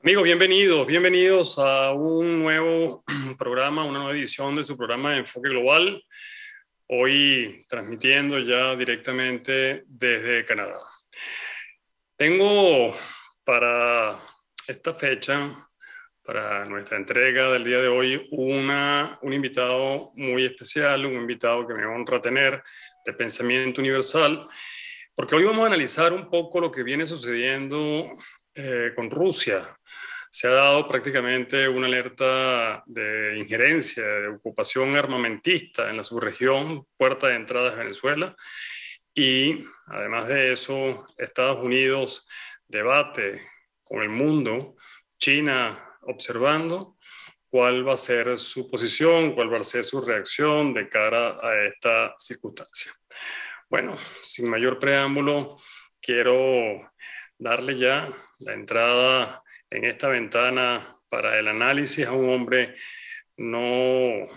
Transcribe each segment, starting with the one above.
Amigos, bienvenidos a un nuevo programa, una nueva edición de su programa de Enfoque Global. Hoy transmitiendo ya directamente desde Canadá. Tengo para esta fecha, para nuestra entrega del día de hoy, un invitado muy especial, un invitado que me honra tener de Pensamiento Universal, porque hoy vamos a analizar un poco lo que viene sucediendo con Rusia. Se ha dado prácticamente una alerta de injerencia, de ocupación armamentista en la subregión, puerta de entrada de Venezuela. Y además de eso, Estados Unidos debate con el mundo, China observando cuál va a ser su posición, cuál va a ser su reacción de cara a esta circunstancia. Bueno, sin mayor preámbulo, quiero darle ya la entrada en esta ventana para el análisis a un hombre no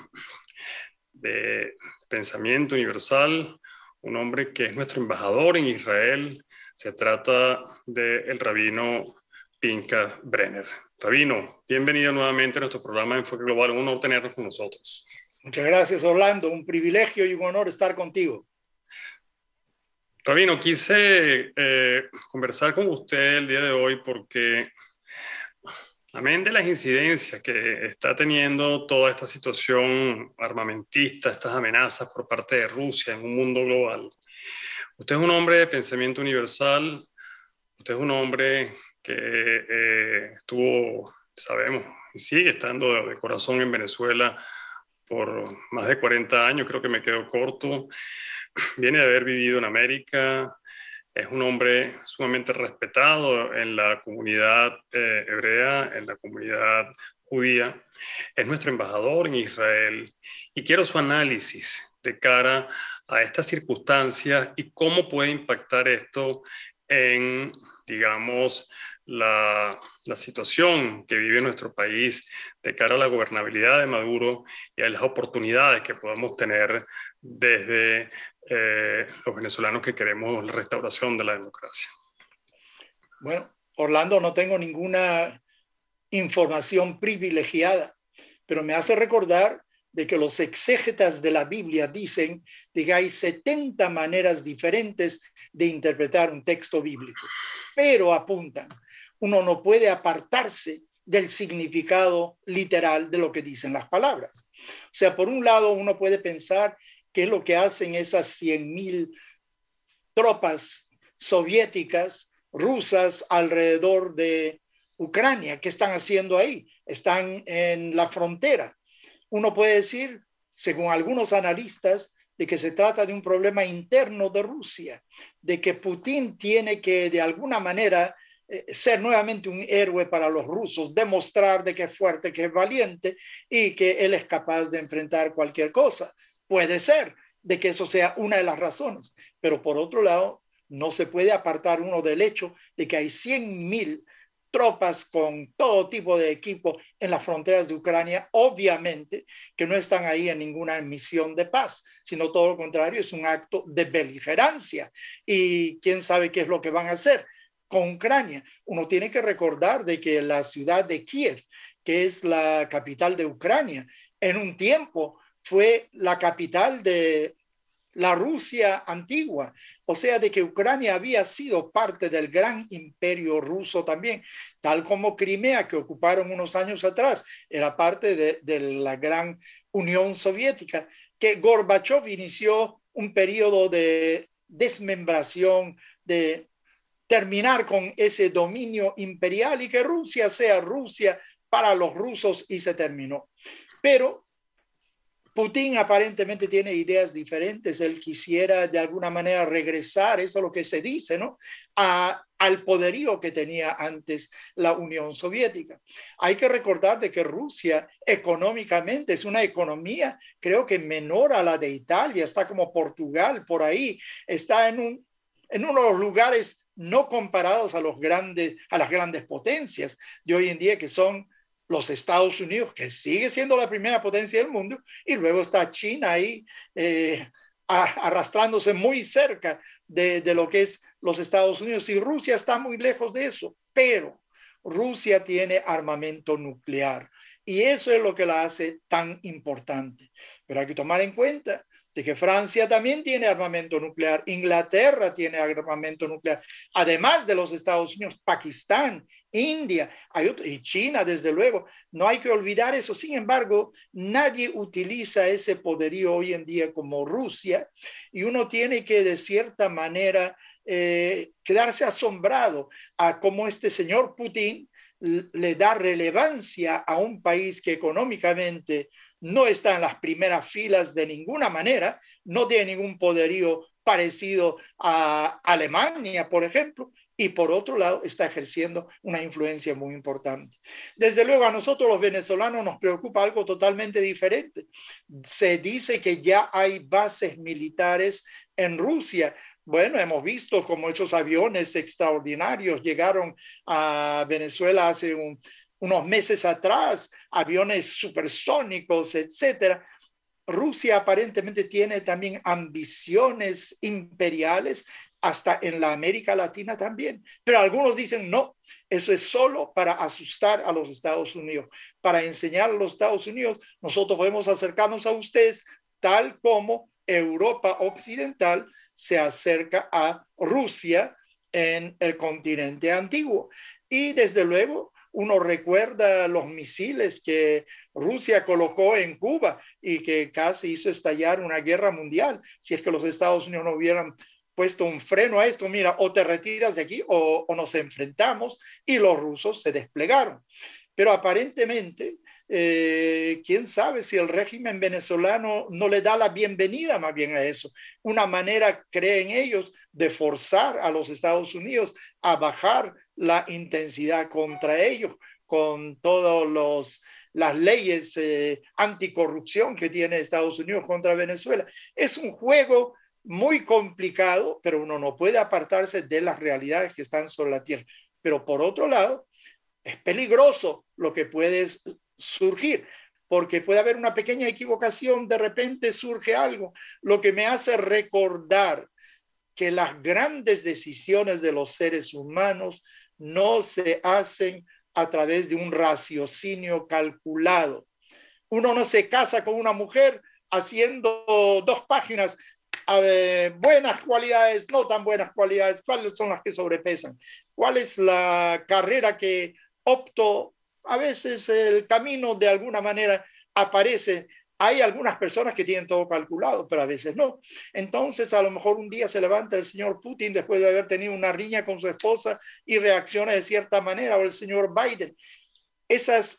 de pensamiento universal, un hombre que es nuestro embajador en Israel. Se trata del rabino Pinchas Brenner. Rabino, bienvenido nuevamente a nuestro programa de Enfoque Global. Un honor tenernos con nosotros. Muchas gracias, Orlando. Un privilegio y un honor estar contigo. Rabino, quise conversar con usted el día de hoy porque, amén de las incidencias que está teniendo toda esta situación armamentista, estas amenazas por parte de Rusia en un mundo global, usted es un hombre de pensamiento universal, usted es un hombre que estuvo, sabemos, y sigue estando de corazón en Venezuela por más de 40 años, creo que me quedo corto. Viene de haber vivido en América, es un hombre sumamente respetado en la comunidad hebrea, en la comunidad judía, es nuestro embajador en Israel y quiero su análisis de cara a estas circunstancias y cómo puede impactar esto en, digamos, la situación que vive nuestro país de cara a la gobernabilidad de Maduro y a las oportunidades que podamos tener desde los venezolanos que queremos la restauración de la democracia. Bueno, Orlando, no tengo ninguna información privilegiada, pero me hace recordar de que los exégetas de la Biblia dicen de que hay 70 maneras diferentes de interpretar un texto bíblico, pero apuntan, uno no puede apartarse del significado literal de lo que dicen las palabras. O sea, por un lado, uno puede pensar qué es lo que hacen esas 100,000 tropas soviéticas, rusas alrededor de Ucrania. ¿Qué están haciendo ahí? Están en la frontera. Uno puede decir, según algunos analistas, de que se trata de un problema interno de Rusia, de que Putin tiene que de alguna manera ser nuevamente un héroe para los rusos, demostrar de que es fuerte, que es valiente y que él es capaz de enfrentar cualquier cosa. Puede ser de que eso sea una de las razones, pero por otro lado, no se puede apartar uno del hecho de que hay 100,000 tropas con todo tipo de equipo en las fronteras de Ucrania, obviamente que no están ahí en ninguna misión de paz, sino todo lo contrario, es un acto de beligerancia y quién sabe qué es lo que van a hacer con Ucrania. Uno tiene que recordar de que la ciudad de Kiev, que es la capital de Ucrania, en un tiempo fue la capital de la Rusia antigua, o sea, de que Ucrania había sido parte del gran imperio ruso también, tal como Crimea, que ocuparon unos años atrás, era parte de la gran Unión Soviética, que Gorbachev inició un periodo de desmembración, de terminar con ese dominio imperial y que Rusia sea Rusia para los rusos y se terminó. Pero Putin aparentemente tiene ideas diferentes. Él quisiera de alguna manera regresar, eso es lo que se dice, ¿no? Al poderío que tenía antes la Unión Soviética. Hay que recordar de que Rusia económicamente es una economía, creo que menor a la de Italia, está como Portugal por ahí, está en uno de los lugares no comparados a las grandes potencias de hoy en día, que son los Estados Unidos, que sigue siendo la primera potencia del mundo, y luego está China ahí arrastrándose muy cerca de lo que es los Estados Unidos, y Rusia está muy lejos de eso. Pero Rusia tiene armamento nuclear. Y eso es lo que la hace tan importante. Pero hay que tomar en cuenta de que Francia también tiene armamento nuclear, Inglaterra tiene armamento nuclear, además de los Estados Unidos, Pakistán, India y China, desde luego. No hay que olvidar eso. Sin embargo, nadie utiliza ese poderío hoy en día como Rusia, y uno tiene que, de cierta manera, quedarse asombrado a cómo este señor Putin le da relevancia a un país que económicamente no está en las primeras filas de ninguna manera, no tiene ningún poderío parecido a Alemania, por ejemplo, y por otro lado está ejerciendo una influencia muy importante. Desde luego a nosotros los venezolanos nos preocupa algo totalmente diferente. Se dice que ya hay bases militares en Rusia. Bueno, hemos visto cómo esos aviones extraordinarios llegaron a Venezuela hace unos meses atrás, aviones supersónicos, etcétera. Rusia aparentemente tiene también ambiciones imperiales hasta en la América Latina también. Pero algunos dicen, no, eso es solo para asustar a los Estados Unidos, para enseñar a los Estados Unidos, nosotros podemos acercarnos a ustedes tal como Europa Occidental se acerca a Rusia en el continente antiguo. Y desde luego uno recuerda los misiles que Rusia colocó en Cuba y que casi hizo estallar una guerra mundial. Si es que los Estados Unidos no hubieran puesto un freno a esto, mira, o te retiras de aquí o nos enfrentamos, y los rusos se desplegaron. Pero aparentemente, quién sabe si el régimen venezolano no le da la bienvenida más bien a eso. Una manera, creen ellos, de forzar a los Estados Unidos a bajar la intensidad contra ellos, con todas las leyes anticorrupción que tiene Estados Unidos contra Venezuela. Es un juego muy complicado, pero uno no puede apartarse de las realidades que están sobre la tierra. Pero por otro lado, es peligroso lo que puede surgir, porque puede haber una pequeña equivocación, de repente surge algo, lo que me hace recordar que las grandes decisiones de los seres humanos no se hacen a través de un raciocinio calculado. Uno no se casa con una mujer haciendo 2 páginas, buenas cualidades, no tan buenas cualidades, cuáles son las que sobrepesan, cuál es la carrera que opto. A veces el camino de alguna manera aparece. Hay algunas personas que tienen todo calculado, pero a veces no. Entonces, a lo mejor un día se levanta el señor Putin después de haber tenido una riña con su esposa y reacciona de cierta manera, o el señor Biden. Esas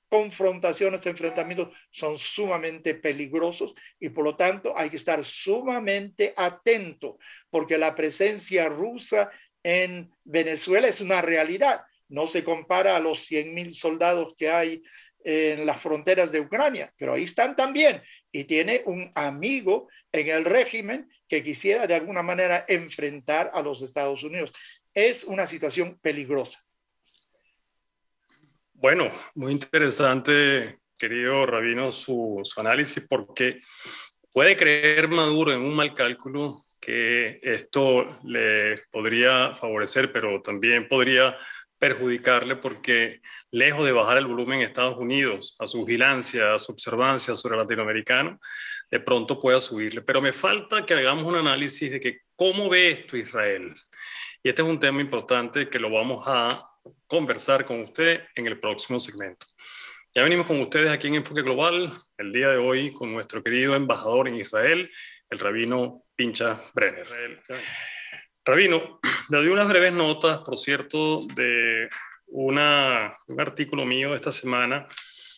confrontaciones, enfrentamientos son sumamente peligrosos, y por lo tanto hay que estar sumamente atento, porque la presencia rusa en Venezuela es una realidad. No se compara a los 100,000 soldados que hay en las fronteras de Ucrania, pero ahí están también, y tiene un amigo en el régimen que quisiera de alguna manera enfrentar a los Estados Unidos. Es una situación peligrosa. Bueno, muy interesante, querido Rabino, su análisis, porque puede creer Maduro en un mal cálculo que esto le podría favorecer, pero también podría perjudicarle, porque lejos de bajar el volumen en Estados Unidos, a su vigilancia, a su observancia sobre el latinoamericano, de pronto pueda subirle. Pero me falta que hagamos un análisis de que cómo ve esto Israel. Y este es un tema importante que lo vamos a conversar con usted en el próximo segmento. Ya venimos con ustedes aquí en Enfoque Global, el día de hoy con nuestro querido embajador en Israel, el rabino Pinchas Brenner. Rabino, le doy unas breves notas, por cierto, de un artículo mío esta semana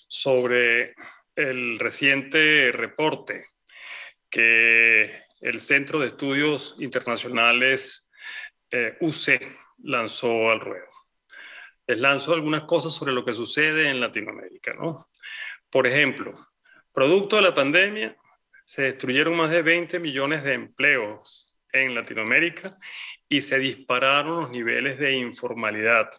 sobre el reciente reporte que el Centro de Estudios Internacionales UC lanzó al ruedo. Les lanzo algunas cosas sobre lo que sucede en Latinoamérica, ¿no? Por ejemplo, producto de la pandemia, se destruyeron más de 20 millones de empleos en Latinoamérica y se dispararon los niveles de informalidad.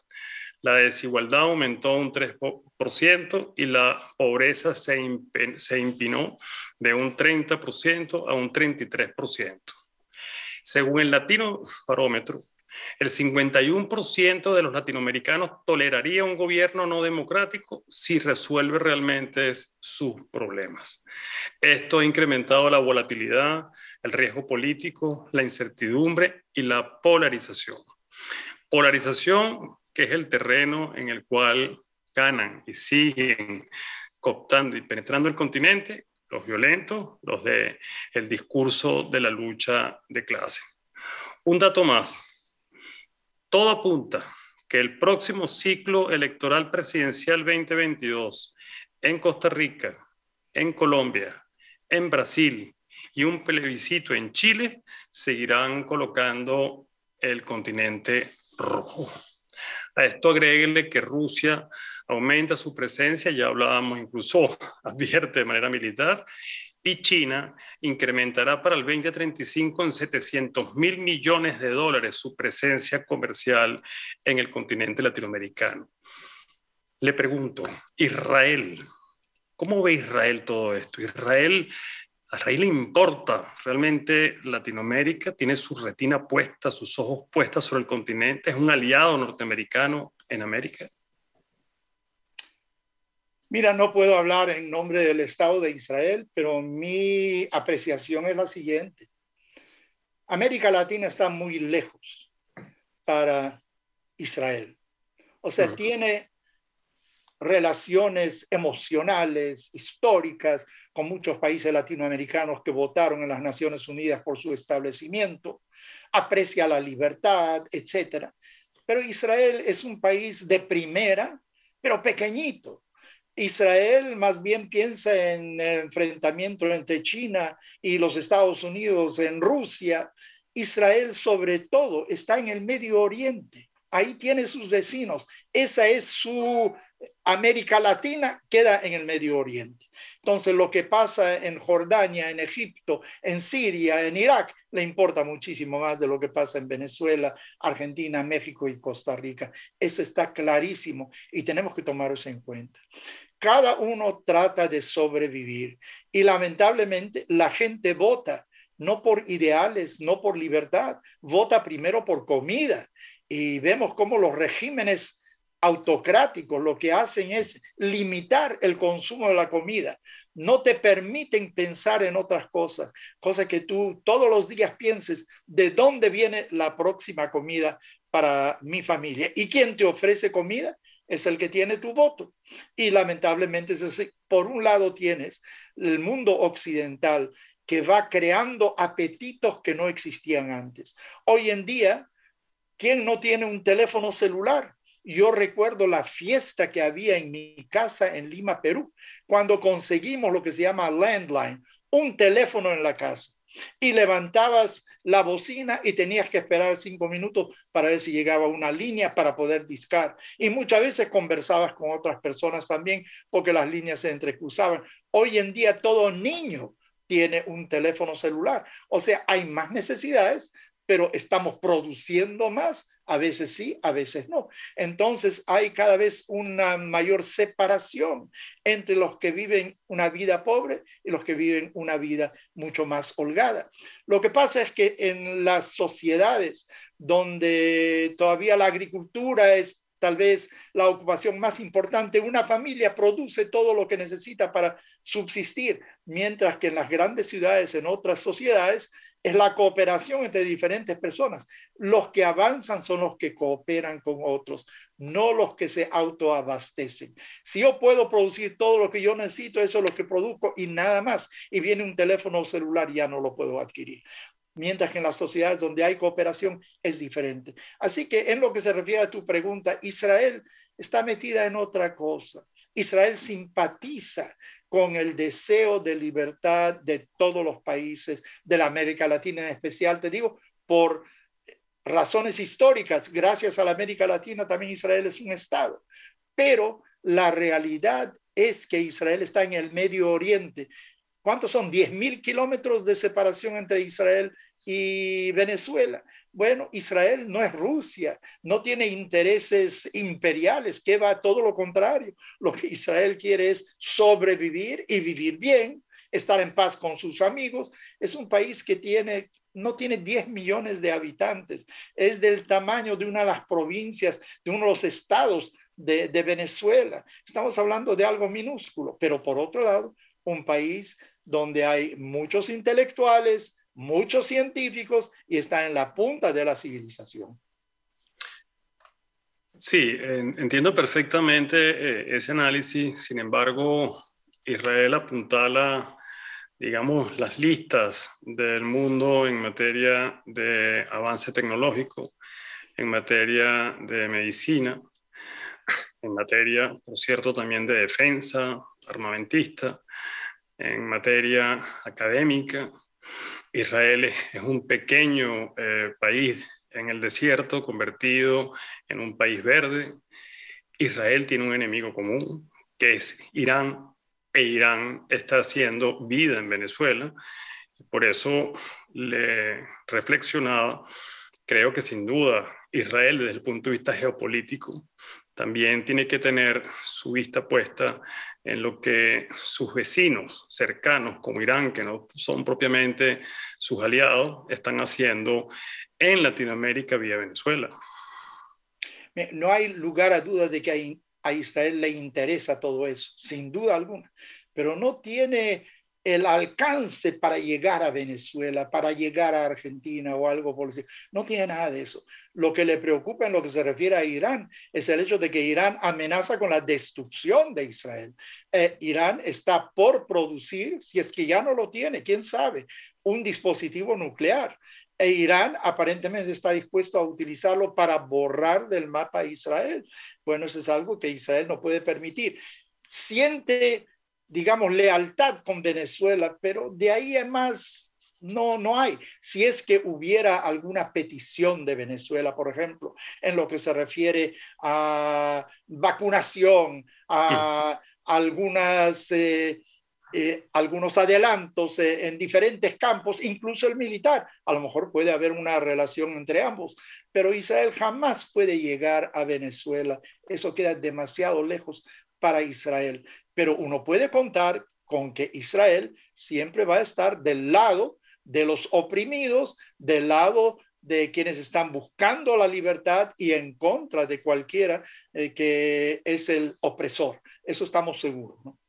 La desigualdad aumentó un 3% y la pobreza se empinó de un 30% a un 33%. Según el Latino Barómetro, El 51% de los latinoamericanos toleraría un gobierno no democrático si resuelve realmente sus problemas. Esto ha incrementado la volatilidad, el riesgo político, la incertidumbre y la polarización. Polarización, que es el terreno en el cual ganan y siguen cooptando y penetrando el continente los violentos, los del discurso de la lucha de clase. Un dato más. Todo apunta que el próximo ciclo electoral presidencial 2022 en Costa Rica, en Colombia, en Brasil y un plebiscito en Chile seguirán colocando el continente rojo. A esto agréguenle que Rusia aumenta su presencia, ya hablábamos, incluso advierte de manera militar, y China incrementará para el 2035 en $700 mil millones su presencia comercial en el continente latinoamericano. Le pregunto, Israel, ¿cómo ve Israel todo esto? ¿A Israel le importa realmente Latinoamérica? ¿Tiene su retina puesta, sus ojos puestos sobre el continente? ¿Es un aliado norteamericano en América? Mira, no puedo hablar en nombre del Estado de Israel, pero mi apreciación es la siguiente. América Latina está muy lejos para Israel. O sea, tiene relaciones emocionales, históricas, con muchos países latinoamericanos que votaron en las Naciones Unidas por su establecimiento, aprecia la libertad, etc. Pero Israel es un país de primera, pero pequeñito. Israel más bien piensa en el enfrentamiento entre China y los Estados Unidos en Rusia. Israel sobre todo está en el Medio Oriente. Ahí tiene sus vecinos. Esa es su América Latina, queda en el Medio Oriente. Entonces, lo que pasa en Jordania, en Egipto, en Siria, en Irak, le importa muchísimo más de lo que pasa en Venezuela, Argentina, México y Costa Rica. Eso está clarísimo y tenemos que tomar eso en cuenta. Cada uno trata de sobrevivir y lamentablemente la gente vota no por ideales, no por libertad, vota primero por comida. Y vemos cómo los regímenes autocráticos lo que hacen es limitar el consumo de la comida. No te permiten pensar en otras cosas que tú todos los días pienses de dónde viene la próxima comida para mi familia. ¿Y quién te ofrece comida? Es el que tiene tu voto. Y lamentablemente es así. Por un lado tienes el mundo occidental que va creando apetitos que no existían antes. Hoy en día, ¿quién no tiene un teléfono celular? Yo recuerdo la fiesta que había en mi casa en Lima, Perú, cuando conseguimos lo que se llama landline, un teléfono en la casa. Y levantabas la bocina y tenías que esperar 5 minutos para ver si llegaba una línea para poder discar. Y muchas veces conversabas con otras personas también porque las líneas se entrecruzaban. Hoy en día todo niño tiene un teléfono celular. O sea, hay más necesidades, pero estamos produciendo más, a veces sí, a veces no. Entonces hay cada vez una mayor separación entre los que viven una vida pobre y los que viven una vida mucho más holgada. Lo que pasa es que en las sociedades donde todavía la agricultura es tal vez la ocupación más importante, una familia produce todo lo que necesita para subsistir, mientras que en las grandes ciudades, en otras sociedades, es la cooperación entre diferentes personas. Los que avanzan son los que cooperan con otros, no los que se autoabastecen. Si yo puedo producir todo lo que yo necesito, eso es lo que produzco y nada más. Y viene un teléfono celular y ya no lo puedo adquirir. Mientras que en las sociedades donde hay cooperación es diferente. Así que en lo que se refiere a tu pregunta, Israel está metida en otra cosa. Israel simpatiza con el deseo de libertad de todos los países de la América Latina en especial, te digo, por razones históricas. Gracias a la América Latina también Israel es un estado. Pero la realidad es que Israel está en el Medio Oriente. ¿Cuántos son? 10,000 kilómetros de separación entre Israel y Venezuela. Bueno, Israel no es Rusia, no tiene intereses imperiales, que va todo lo contrario. Lo que Israel quiere es sobrevivir y vivir bien. estar en paz con sus amigos. Es un país que no tiene 10 millones de habitantes. Es del tamaño de una de las provincias, de uno de los estados de Venezuela. Estamos hablando de algo minúsculo, pero por otro lado, un país donde hay muchos intelectuales, muchos científicos y está en la punta de la civilización. Sí, entiendo perfectamente ese análisis. Sin embargo, Israel apuntala, digamos, las listas del mundo en materia de avance tecnológico, en materia de medicina, en materia, por cierto, también de defensa armamentista, en materia académica. Israel es un pequeño país en el desierto convertido en un país verde. Israel tiene un enemigo común, que es Irán, e Irán está haciendo vida en Venezuela. Por eso le reflexionaba, creo que sin duda Israel desde el punto de vista geopolítico también tiene que tener su vista puesta en lo que sus vecinos cercanos, como Irán, que no son propiamente sus aliados, están haciendo en Latinoamérica vía Venezuela. No hay lugar a dudas de que a Israel le interesa todo eso, sin duda alguna, pero no tiene el alcance para llegar a Venezuela, para llegar a Argentina o algo por decir. No tiene nada de eso. Lo que le preocupa en lo que se refiere a Irán es el hecho de que Irán amenaza con la destrucción de Israel. Irán está por producir, si es que ya no lo tiene, quién sabe, un dispositivo nuclear. E Irán aparentemente está dispuesto a utilizarlo para borrar del mapa a Israel. Bueno, eso es algo que Israel no puede permitir. Siente, digamos, lealtad con Venezuela, pero de ahí en más no hay. Si es que hubiera alguna petición de Venezuela, por ejemplo, en lo que se refiere a vacunación, a algunos adelantos en diferentes campos, incluso el militar. A lo mejor puede haber una relación entre ambos, pero Israel jamás puede llegar a Venezuela. Eso queda demasiado lejos para Israel. Pero uno puede contar con que Israel siempre va a estar del lado de los oprimidos, del lado de quienes están buscando la libertad y en contra de cualquiera que es el opresor. Eso estamos seguros, ¿no?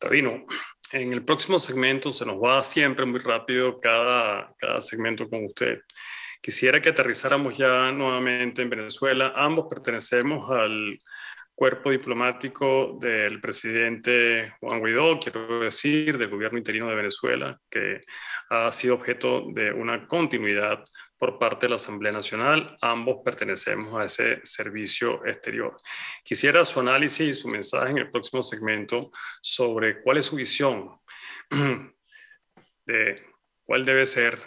Rabino, en el próximo segmento se nos va siempre muy rápido cada segmento con usted. Quisiera que aterrizáramos ya nuevamente en Venezuela. Ambos pertenecemos al cuerpo diplomático del presidente Juan Guaidó, quiero decir, del gobierno interino de Venezuela, que ha sido objeto de una continuidad por parte de la Asamblea Nacional. Ambos pertenecemos a ese servicio exterior. Quisiera su análisis y su mensaje en el próximo segmento sobre cuál es su visión de cuál debe ser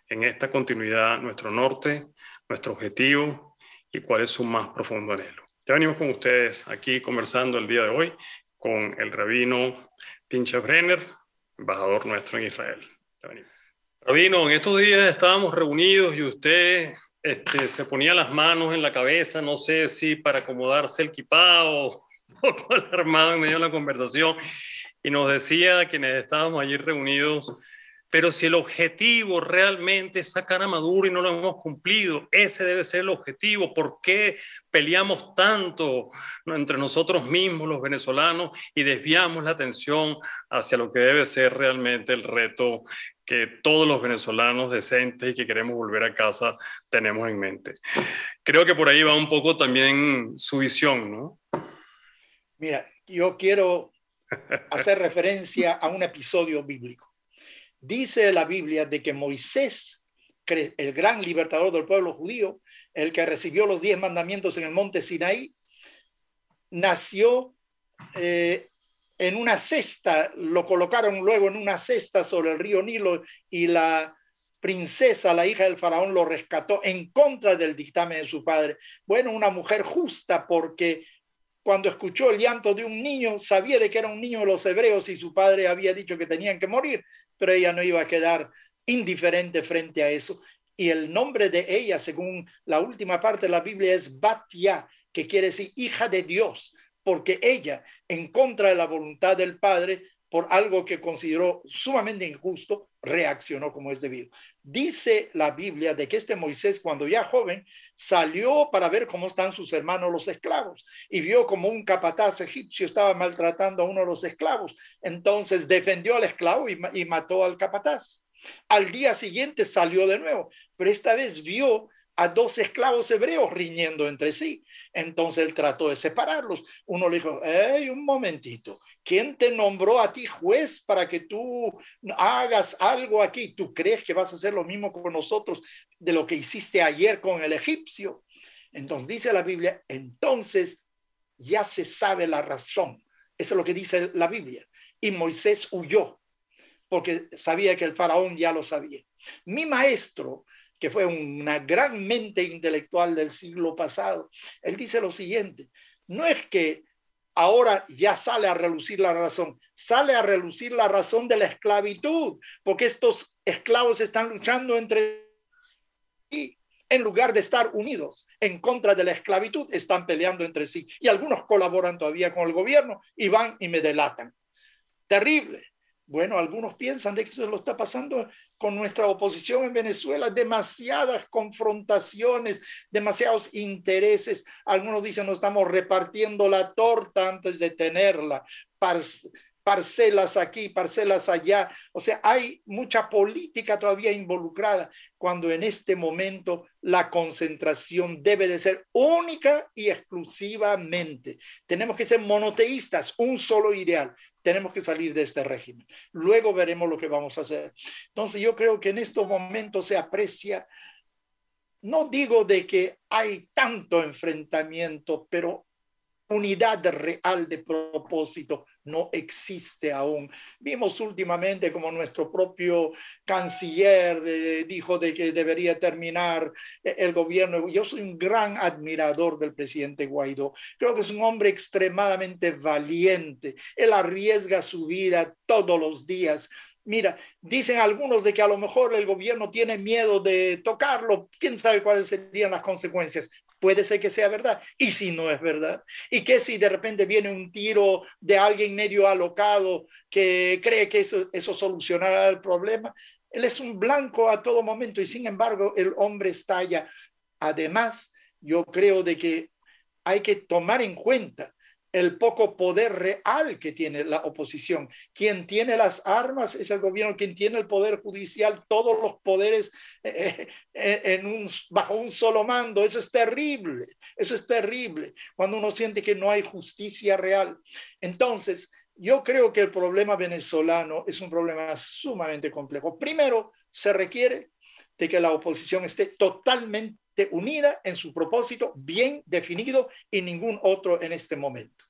en esta continuidad nuestro norte, nuestro objetivo y cuál es su más profundo anhelo. Ya venimos con ustedes aquí conversando el día de hoy con el rabino Pinchas Brenner, embajador nuestro en Israel. Ya venimos. Rabino, en estos días estábamos reunidos y usted se ponía las manos en la cabeza, no sé si para acomodarse el kipá o un poco alarmado en medio de la conversación, y nos decía a quienes estábamos allí reunidos, pero si el objetivo realmente es sacar a Maduro y no lo hemos cumplido, ese debe ser el objetivo. ¿Por qué peleamos tanto entre nosotros mismos, los venezolanos, y desviamos la atención hacia lo que debe ser realmente el reto que todos los venezolanos decentes y que queremos volver a casa tenemos en mente? Creo que por ahí va un poco también su visión, ¿no? Mira, yo quiero hacer referencia a un episodio bíblico. Dice la Biblia de que Moisés, el gran libertador del pueblo judío, el que recibió los 10 mandamientos en el monte Sinaí, nació en una cesta, lo colocaron luego en una cesta sobre el río Nilo y la princesa, la hija del faraón, lo rescató en contra del dictamen de su padre. Bueno, una mujer justa, porque cuando escuchó el llanto de un niño, sabía de que era un niño de los hebreos y su padre había dicho que tenían que morir, pero ella no iba a quedar indiferente frente a eso. Y el nombre de ella, según la última parte de la Biblia, es Batia, que quiere decir hija de Dios, porque ella, en contra de la voluntad del padre, por algo que consideró sumamente injusto, reaccionó como es debido. Dice la Biblia de que este Moisés, cuando ya joven, salió para ver cómo están sus hermanos los esclavos y vio como un capataz egipcio estaba maltratando a uno de los esclavos. Entonces defendió al esclavo y mató al capataz. Al día siguiente salió de nuevo, pero esta vez vio a dos esclavos hebreos riñendo entre sí. Entonces él trató de separarlos. Uno le dijo, hey, un momentito, ¿quién te nombró a ti juez para que tú hagas algo aquí? ¿Tú crees que vas a hacer lo mismo con nosotros de lo que hiciste ayer con el egipcio? Entonces dice la Biblia, entonces ya se sabe la razón. Eso es lo que dice la Biblia. Y Moisés huyó porque sabía que el faraón ya lo sabía. Mi maestro, que fue una gran mente intelectual del siglo pasado, él dice lo siguiente, no es que ahora ya sale a relucir la razón, sale a relucir la razón de la esclavitud, porque estos esclavos están luchando entre sí, en lugar de estar unidos en contra de la esclavitud, están peleando entre sí, y algunos colaboran todavía con el gobierno y van y me delatan. Terrible. Bueno, algunos piensan de que eso lo está pasando con nuestra oposición en Venezuela, demasiadas confrontaciones, demasiados intereses. Algunos dicen, no estamos repartiendo la torta antes de tenerla, parcelas aquí, parcelas allá. O sea, hay mucha política todavía involucrada, cuando en este momento la concentración debe de ser única y exclusivamente. Tenemos que ser monoteístas, un solo ideal. Tenemos que salir de este régimen. Luego veremos lo que vamos a hacer. Entonces yo creo que en estos momentos se aprecia, no digo de que hay tanto enfrentamiento, pero unidad real de propósito no existe aún. Vimos últimamente como nuestro propio canciller dijo de que debería terminar el gobierno. Yo soy un gran admirador del presidente Guaidó. Creo que es un hombre extremadamente valiente. Él arriesga su vida todos los días. Mira, dicen algunos de que a lo mejor el gobierno tiene miedo de tocarlo. ¿Quién sabe cuáles serían las consecuencias? Puede ser que sea verdad. ¿Y si no es verdad? ¿Y qué si de repente viene un tiro de alguien medio alocado que cree que eso solucionará el problema? Él es un blanco a todo momento y sin embargo el hombre estalla. Además, yo creo de que hay que tomar en cuenta el poco poder real que tiene la oposición. Quien tiene las armas es el gobierno, quien tiene el poder judicial, todos los poderes bajo un solo mando. Eso es terrible, eso es terrible, cuando uno siente que no hay justicia real. Entonces, yo creo que el problema venezolano es un problema sumamente complejo. Primero, se requiere de que la oposición esté totalmente unida en su propósito bien definido y ningún otro en este momento.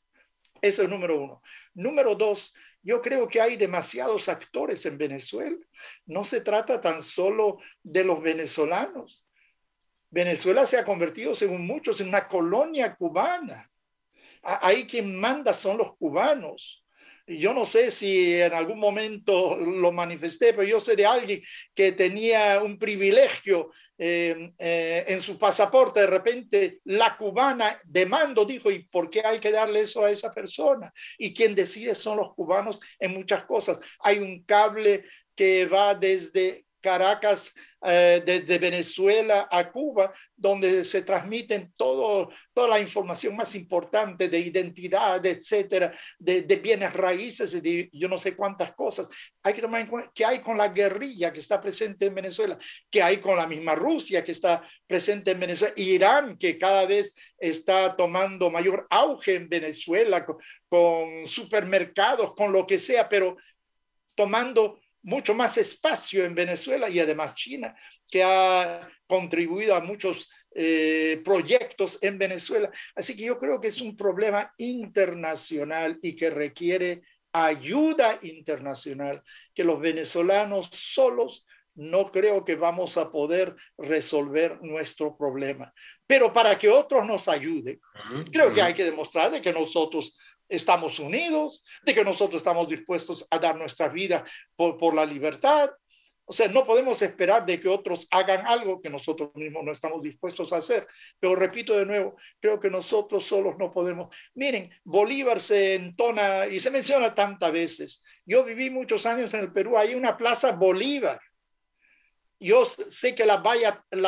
Eso es número uno. Número dos, yo creo que hay demasiados actores en Venezuela. No se trata tan solo de los venezolanos. Venezuela se ha convertido, según muchos, en una colonia cubana. Ahí quien manda son los cubanos. Yo no sé si en algún momento lo manifesté, pero yo sé de alguien que tenía un privilegio en su pasaporte. De repente la cubana de mando dijo, ¿y por qué hay que darle eso a esa persona? Y quien decide son los cubanos en muchas cosas. Hay un cable que va desde Caracas, desde Venezuela a Cuba, donde se transmiten toda la información más importante de identidad, etcétera, de bienes raíces, de yo no sé cuántas cosas. Hay que tomar en cuenta qué hay con la guerrilla que está presente en Venezuela, qué hay con la misma Rusia que está presente en Venezuela, Irán, que cada vez está tomando mayor auge en Venezuela, con supermercados, con lo que sea, pero tomando mucho más espacio en Venezuela, y además China, que ha contribuido a muchos proyectos en Venezuela. Así que yo creo que es un problema internacional y que requiere ayuda internacional, que los venezolanos solos no creo que vamos a poder resolver nuestro problema. Pero para que otros nos ayuden, creo que hay que demostrar de que nosotros estamos unidos, de que nosotros estamos dispuestos a dar nuestra vida por la libertad. O sea, no podemos esperar de que otros hagan algo que nosotros mismos no estamos dispuestos a hacer. Pero repito de nuevo, creo que nosotros solos no podemos. Miren, Bolívar se entona y se menciona tantas veces. Yo viví muchos años en el Perú, hay una plaza Bolívar. Yo sé que la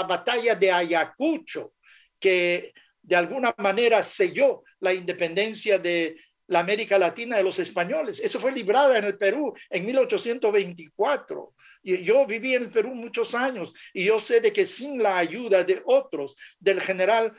batalla de Ayacucho, que de alguna manera selló la independencia de la América Latina de los españoles, eso fue librada en el Perú en 1824. Y yo viví en el Perú muchos años y yo sé de que sin la ayuda de otros, del general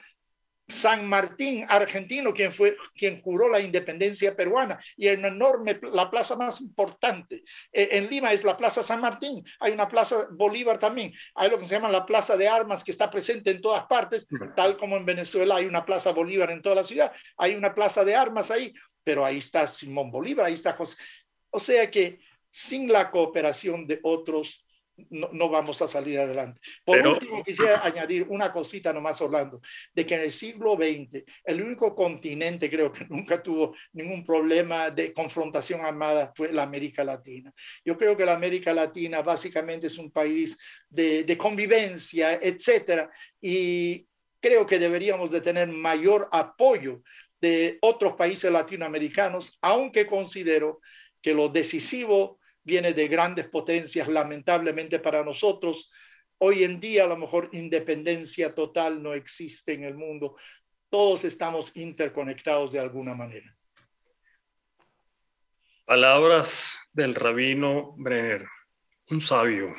San Martín, argentino, quien juró la independencia peruana, y en enorme, la plaza más importante en Lima es la Plaza San Martín. Hay una Plaza Bolívar también, hay lo que se llama la Plaza de Armas, que está presente en todas partes, tal como en Venezuela hay una Plaza Bolívar en toda la ciudad, hay una Plaza de Armas ahí, pero ahí está Simón Bolívar, ahí está José. O sea que sin la cooperación de otros, no vamos a salir adelante. Por último, quisiera añadir una cosita nomás, Orlando, de que en el siglo XX, el único continente, creo que nunca tuvo ningún problema de confrontación armada fue la América Latina. Yo creo que la América Latina básicamente es un país de convivencia, etcétera, y creo que deberíamos de tener mayor apoyo de otros países latinoamericanos, aunque considero que lo decisivo viene de grandes potencias. Lamentablemente para nosotros, hoy en día a lo mejor independencia total no existe en el mundo. Todos estamos interconectados de alguna manera. Palabras del rabino Brenner, un sabio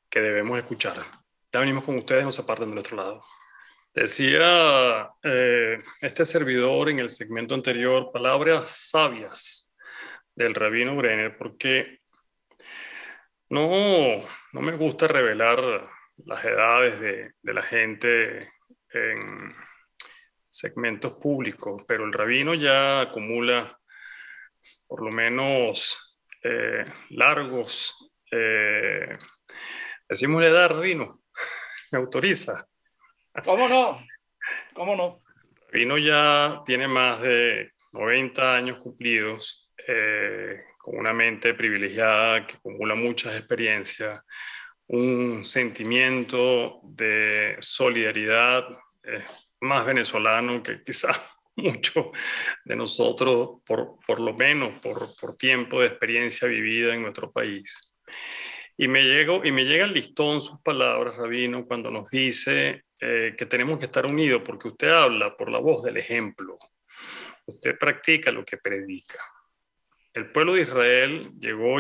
que debemos escuchar. Ya venimos con ustedes, no se aparten del otro lado. Decía este servidor en el segmento anterior, palabras sabias del rabino Brenner, porque no me gusta revelar las edades de la gente en segmentos públicos, pero el rabino ya acumula por lo menos largos. Decimos la edad, rabino, me autoriza. ¿Cómo no? ¿Cómo no? El rabino ya tiene más de 90 años cumplidos, con una mente privilegiada que acumula muchas experiencias, un sentimiento de solidaridad más venezolano que quizás muchos de nosotros, por lo menos por tiempo de experiencia vivida en nuestro país. Y me llega al listón sus palabras, rabino, cuando nos dice que tenemos que estar unidos, porque usted habla por la voz del ejemplo, usted practica lo que predica. El pueblo de Israel llegó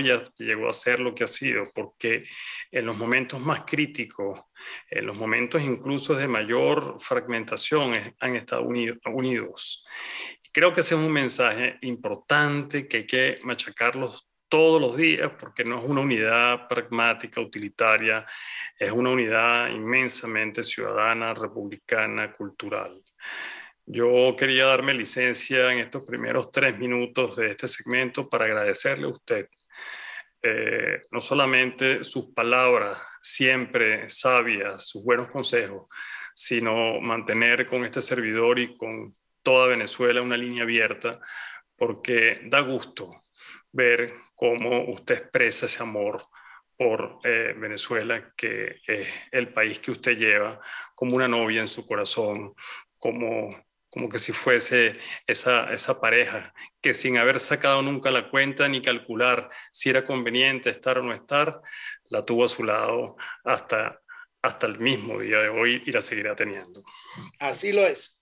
a ser lo que ha sido, porque en los momentos más críticos, en los momentos incluso de mayor fragmentación, han estado unidos. Creo que ese es un mensaje importante que hay que machacarlos todos los días, porque no es una unidad pragmática, utilitaria, es una unidad inmensamente ciudadana, republicana, cultural. Yo quería darme licencia en estos primeros 3 minutos de este segmento para agradecerle a usted no solamente sus palabras siempre sabias, sus buenos consejos, sino mantener con este servidor y con toda Venezuela una línea abierta, porque da gusto ver cómo usted expresa ese amor por Venezuela, que es el país que usted lleva como una novia en su corazón, como que si fuese esa pareja que sin haber sacado nunca la cuenta ni calcular si era conveniente estar o no estar, la tuvo a su lado hasta el mismo día de hoy y la seguirá teniendo. Así lo es.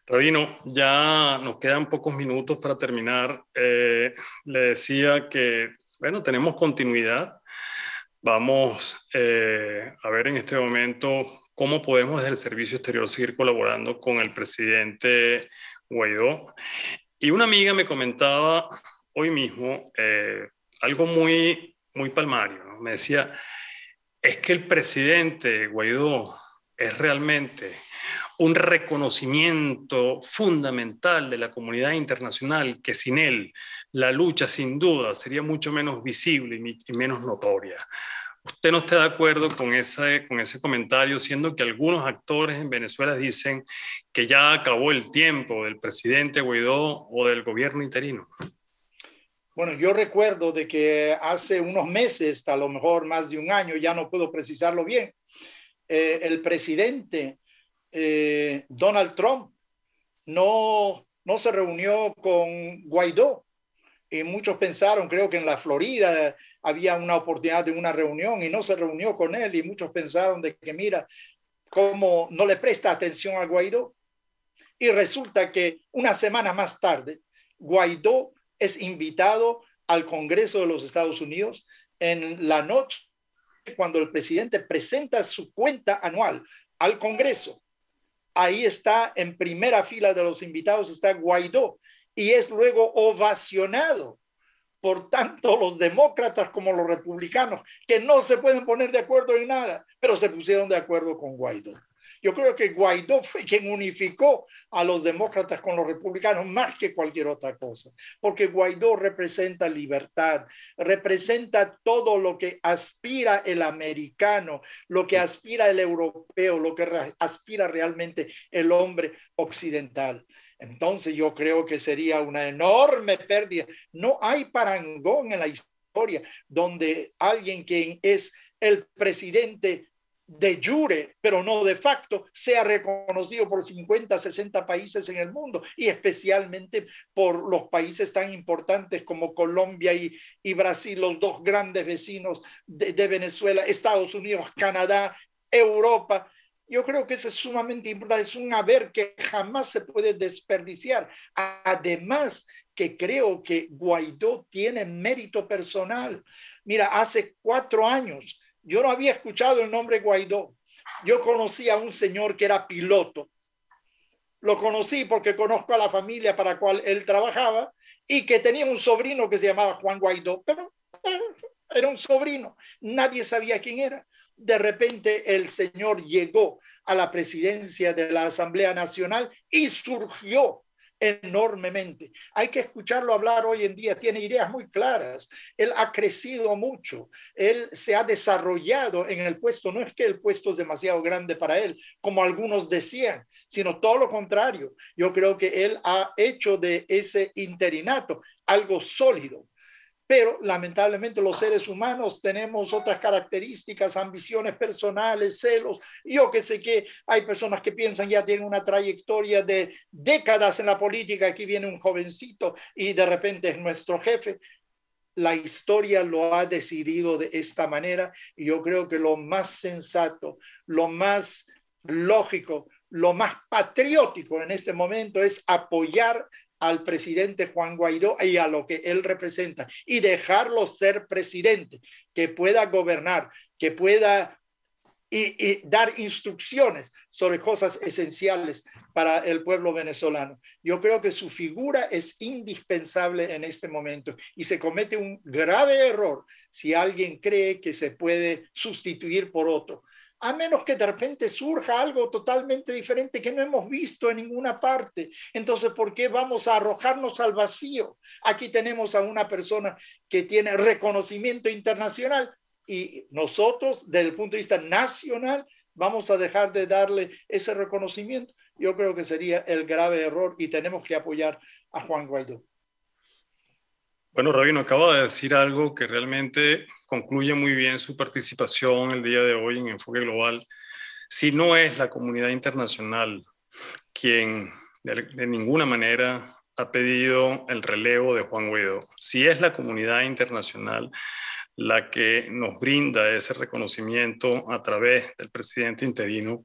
Rabino, ya nos quedan pocos minutos para terminar. Le decía que, bueno, tenemos continuidad. Vamos a ver en este momento cómo podemos desde el Servicio Exterior seguir colaborando con el presidente Guaidó. Y una amiga me comentaba hoy mismo algo muy palmario, ¿no? Me decía, es que el presidente Guaidó es realmente un reconocimiento fundamental de la comunidad internacional, que sin él la lucha sin duda sería mucho menos visible y menos notoria. ¿Usted no está de acuerdo con ese comentario, siendo que algunos actores en Venezuela dicen que ya acabó el tiempo del presidente Guaidó o del gobierno interino? Bueno, yo recuerdo de que hace unos meses, a lo mejor más de un año, ya no puedo precisarlo bien, el presidente Donald Trump no se reunió con Guaidó y muchos pensaron, creo que en la Florida había una oportunidad de una reunión y no se reunió con él y muchos pensaron de que mira cómo no le presta atención a Guaidó y resulta que una semana más tarde Guaidó es invitado al Congreso de los Estados Unidos en la noche cuando el presidente presenta su cuenta anual al Congreso. Ahí está en primera fila de los invitados, está Guaidó y es luego ovacionado por tanto los demócratas como los republicanos, que no se pueden poner de acuerdo en nada, pero se pusieron de acuerdo con Guaidó. Yo creo que Guaidó fue quien unificó a los demócratas con los republicanos más que cualquier otra cosa, porque Guaidó representa libertad, representa todo lo que aspira el americano, lo que aspira el europeo, lo que aspira realmente el hombre occidental. Entonces yo creo que sería una enorme pérdida. No hay parangón en la historia donde alguien que es el presidente de jure, pero no de facto, sea reconocido por 50, 60 países en el mundo y especialmente por los países tan importantes como Colombia y Brasil, los dos grandes vecinos de Venezuela, Estados Unidos, Canadá, Europa. Yo creo que eso es sumamente importante, es un haber que jamás se puede desperdiciar. Además, que creo que Guaidó tiene mérito personal. Mira, hace 4 años yo no había escuchado el nombre Guaidó. Yo conocí a un señor que era piloto. Lo conocí porque conozco a la familia para la cual él trabajaba y que tenía un sobrino que se llamaba Juan Guaidó, pero era un sobrino. Nadie sabía quién era. De repente el señor llegó a la presidencia de la Asamblea Nacional y surgió enormemente. Hay que escucharlo hablar hoy en día, tiene ideas muy claras. Él ha crecido mucho, él se ha desarrollado en el puesto. No es que el puesto es demasiado grande para él, como algunos decían, sino todo lo contrario. Yo creo que él ha hecho de ese interinato algo sólido. Pero lamentablemente los seres humanos tenemos otras características, ambiciones personales, celos. Yo que sé que hay personas que piensan ya tienen una trayectoria de décadas en la política. Aquí viene un jovencito y de repente es nuestro jefe. La historia lo ha decidido de esta manera y yo creo que lo más sensato, lo más lógico, lo más patriótico en este momento es apoyar al presidente Juan Guaidó y a lo que él representa y dejarlo ser presidente, que pueda gobernar, que pueda y dar instrucciones sobre cosas esenciales para el pueblo venezolano. Yo creo que su figura es indispensable en este momento y se comete un grave error si alguien cree que se puede sustituir por otro, a menos que de repente surja algo totalmente diferente que no hemos visto en ninguna parte. Entonces, ¿por qué vamos a arrojarnos al vacío? Aquí tenemos a una persona que tiene reconocimiento internacional y nosotros, desde el punto de vista nacional, vamos a dejar de darle ese reconocimiento. Yo creo que sería el grave error y tenemos que apoyar a Juan Guaidó. Bueno, Rabino, acaba de decir algo que realmente concluye muy bien su participación el día de hoy en Enfoque Global. Si no es la comunidad internacional quien de ninguna manera ha pedido el relevo de Juan Guaidó, si es la comunidad internacional la que nos brinda ese reconocimiento a través del presidente interino,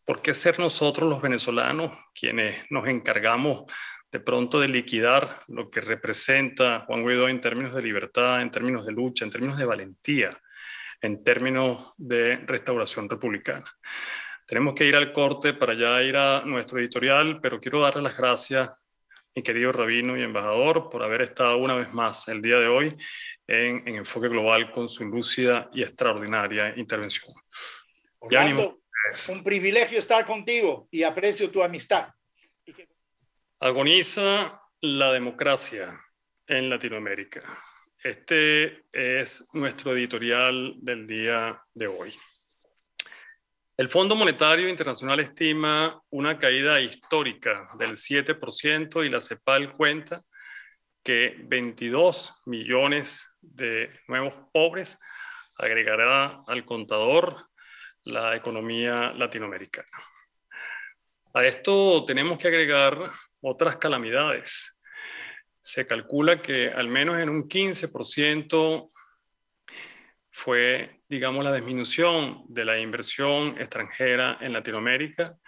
¿por qué ser nosotros los venezolanos quienes nos encargamos de pronto de liquidar lo que representa Juan Guaidó en términos de libertad, en términos de lucha, en términos de valentía, en términos de restauración republicana? Tenemos que ir al corte para ya ir a nuestro editorial, pero quiero darle las gracias, mi querido rabino y embajador, por haber estado una vez más el día de hoy en Enfoque Global con su lúcida y extraordinaria intervención. Orlando, un privilegio estar contigo y aprecio tu amistad. Agoniza la democracia en Latinoamérica. Este es nuestro editorial del día de hoy. El Fondo Monetario Internacional estima una caída histórica del 7% y la CEPAL cuenta que 22 millones de nuevos pobres agregará al contador la economía latinoamericana. A esto tenemos que agregar otras calamidades. Se calcula que al menos en un 15% fue, digamos, la disminución de la inversión extranjera en Latinoamérica.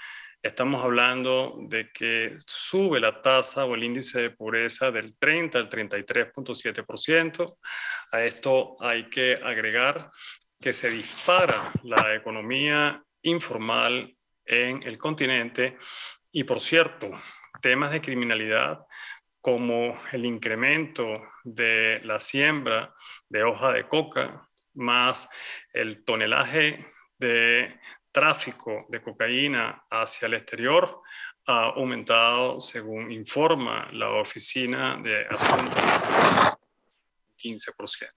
Estamos hablando de que sube la tasa o el índice de pobreza del 30 al 33.7%. A esto hay que agregar que se dispara la economía informal en el continente y, por cierto, temas de criminalidad como el incremento de la siembra de hoja de coca, más el tonelaje de tráfico de cocaína hacia el exterior, ha aumentado, según informa la Oficina de Asuntos, 15%.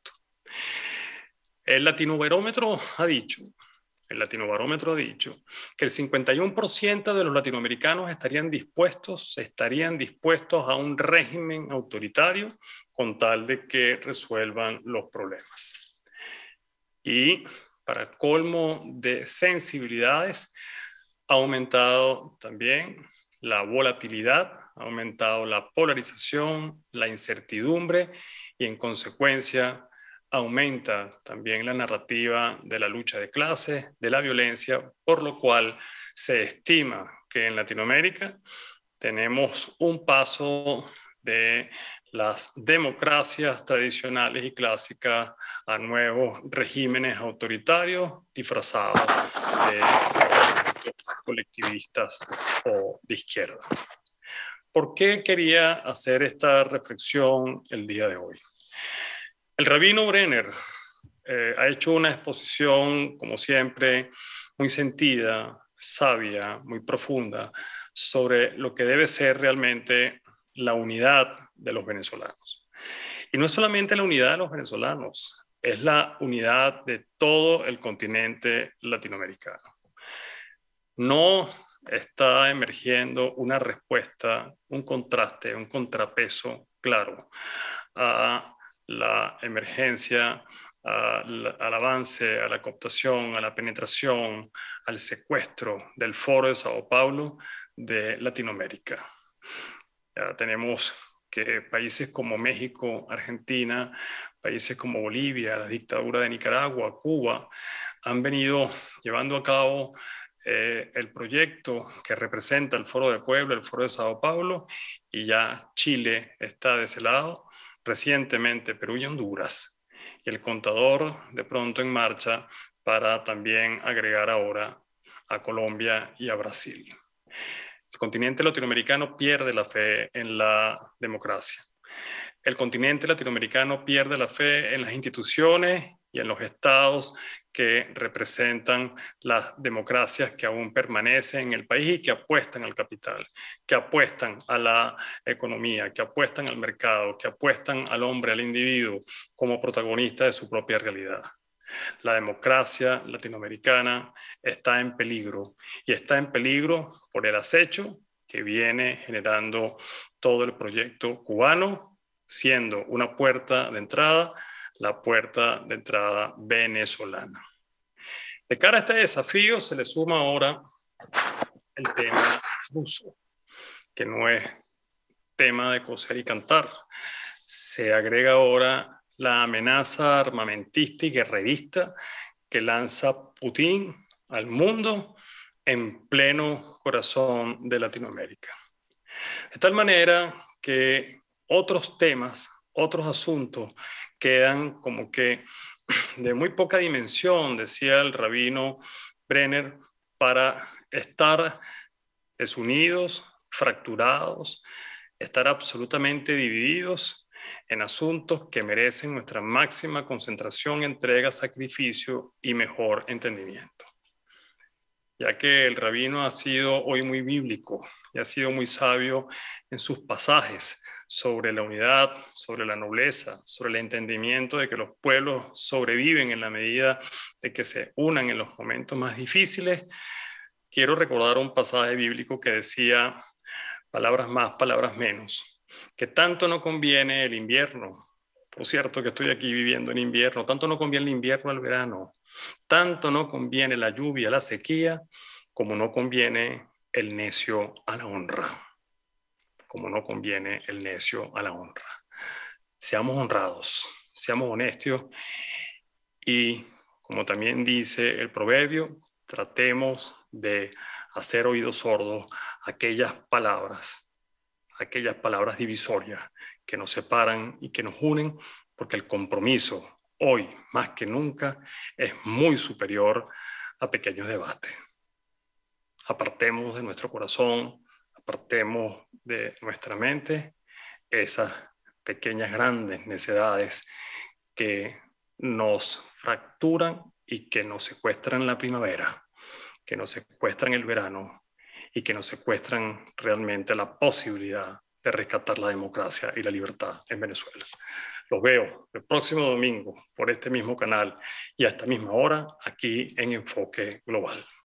El Latinobarómetro ha dicho que el 51% de los latinoamericanos estarían dispuestos a un régimen autoritario con tal de que resuelvan los problemas. Y para colmo de sensibilidades, ha aumentado también la volatilidad, ha aumentado la polarización, la incertidumbre y en consecuencia aumenta también la narrativa de la lucha de clases, de la violencia, por lo cual se estima que en Latinoamérica tenemos un paso de las democracias tradicionales y clásicas a nuevos regímenes autoritarios disfrazados de colectivistas o de izquierda. ¿Por qué quería hacer esta reflexión el día de hoy? El rabino Brenner ha hecho una exposición, como siempre, muy sentida, sabia, muy profunda, sobre lo que debe ser realmente la unidad de los venezolanos. Y no es solamente la unidad de los venezolanos, es la unidad de todo el continente latinoamericano. No está emergiendo una respuesta, un contraste, un contrapeso claro a la emergencia, al avance, a la cooptación, a la penetración, al secuestro del Foro de Sao Paulo de Latinoamérica. Ya tenemos que países como México, Argentina, países como Bolivia, la dictadura de Nicaragua, Cuba, han venido llevando a cabo el proyecto que representa el Foro de Puebla, el Foro de Sao Paulo, y ya Chile está de ese lado, recientemente Perú y Honduras, y el contador de pronto en marcha para también agregar ahora a Colombia y a Brasil. El continente latinoamericano pierde la fe en la democracia. El continente latinoamericano pierde la fe en las instituciones y en los estados que representan las democracias que aún permanecen en el país y que apuestan al capital, que apuestan a la economía, que apuestan al mercado, que apuestan al hombre, al individuo, como protagonista de su propia realidad. La democracia latinoamericana está en peligro y está en peligro por el acecho que viene generando todo el proyecto cubano, siendo una puerta de entrada, la puerta de entrada venezolana. De cara a este desafío se le suma ahora el tema ruso, que no es tema de coser y cantar. Se agrega ahora la amenaza armamentista y guerrerista que lanza Putin al mundo en pleno corazón de Latinoamérica. De tal manera que otros temas, otros asuntos quedan como que de muy poca dimensión, decía el rabino Brenner, para estar desunidos, fracturados, estar absolutamente divididos en asuntos que merecen nuestra máxima concentración, entrega, sacrificio y mejor entendimiento. Ya que el rabino ha sido hoy muy bíblico y ha sido muy sabio en sus pasajes sobre la unidad, sobre la nobleza, sobre el entendimiento de que los pueblos sobreviven en la medida de que se unan en los momentos más difíciles, quiero recordar un pasaje bíblico que decía palabras más, palabras menos. que tanto no conviene el invierno. Por cierto que estoy aquí viviendo en invierno, tanto no conviene el invierno al verano, tanto no conviene la lluvia a la sequía, como no conviene el necio a la honra, como no conviene el necio a la honra. Seamos honrados, seamos honestos y, como también dice el proverbio, tratemos de hacer oídos sordos a aquellas palabras divisorias que nos separan y que nos unen, porque el compromiso hoy, más que nunca, es muy superior a pequeños debates. Apartemos de nuestro corazón, apartemos de nuestra mente esas pequeñas, grandes necedades que nos fracturan y que nos secuestran la primavera, que nos secuestran el verano y que nos secuestran realmente la posibilidad de rescatar la democracia y la libertad en Venezuela. Los veo el próximo domingo por este mismo canal y a esta misma hora aquí en Enfoque Global.